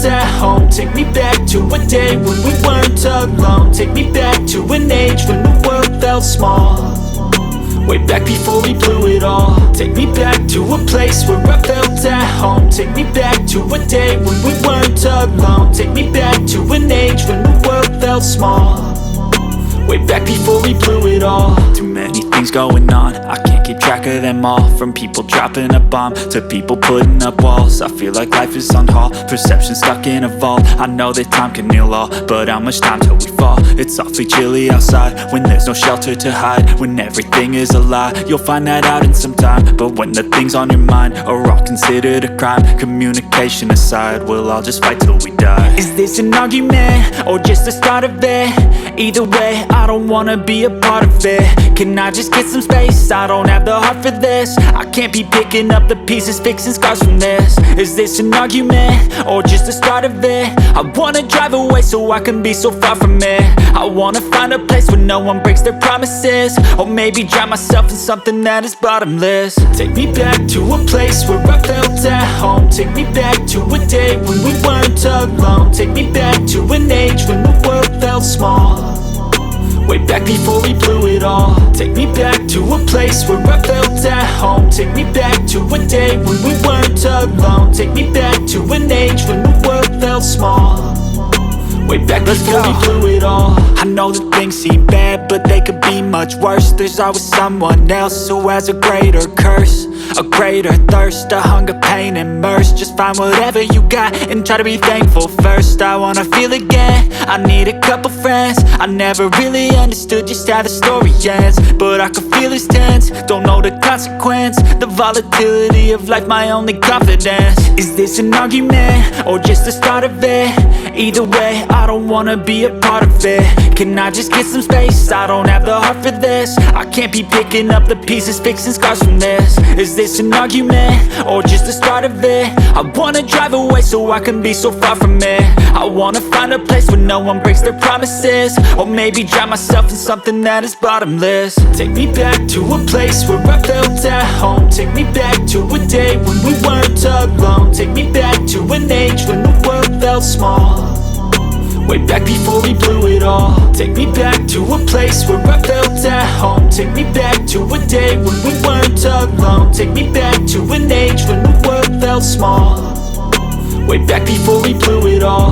felt at home. Take me back to a day when we weren't alone. Take me back to an age when the world felt small, way back before we blew it all. Take me back to a place where I felt at home. Take me back to a day when we weren't alone. Take me back to an age when the world felt small, way back before we blew it all. Too many things going on, I can't keep track of them all. From people dropping a bomb to people putting up walls. I feel like life is on hold, perception stuck in a vault. I know that time can heal all, but how much time till we fall? It's awfully chilly outside when there's no shelter to hide. When everything is a lie, you'll find that out in some time. But when the things on your mind are all considered a crime, communication aside, we'll all just fight till we die. Is this an argument or just the start of it? Either way, I don't wanna be a part of it. Can I just get some space? I don't have the heart for this. I can't be picking up the pieces, fixing scars from this. Is this an argument or just the start of it? I wanna drive away so I can be so far from it. I wanna find a place where no one breaks their promises, or maybe drown myself in something that is bottomless. Take me back to a place where I felt at home. Take me back to a day when we weren't alone. Take me back to an age when the world felt small, way back before we blew it all. Take me back to a place where I felt at home. Take me back to a day when we weren't alone. Take me back to an age when the world felt small, way back before we blew it all. I know that things seem bad, but they could be much worse. There's always someone else who has a greater curse, a greater thirst, a hunger, pain, and mercy. Just find whatever you got and try to be thankful first. I wanna feel again, I need a couple friends. I never really understood just how the story ends, but I can feel it's tense, don't know the consequence. The volatility of life, my only confidence. Is this an argument or just the start of it? Either way, I don't wanna be a part of it. Can I just get some space? I don't have the heart for this. I can't be picking up the pieces, fixing scars from this. Is this an argument or just the start of it? I wanna drive away so I can be so far from it. I wanna find a place where no one breaks their promises, or maybe drown myself in something that is bottomless. Take me back to a place where I felt at home. Take me back to a day when we weren't alone. Take me back to an age when the world felt small, way back before we blew it all. Take me back to a place where I felt at home. Take me back to a day when we weren't alone. Take me back to an age when the world felt small, way back before we blew it all.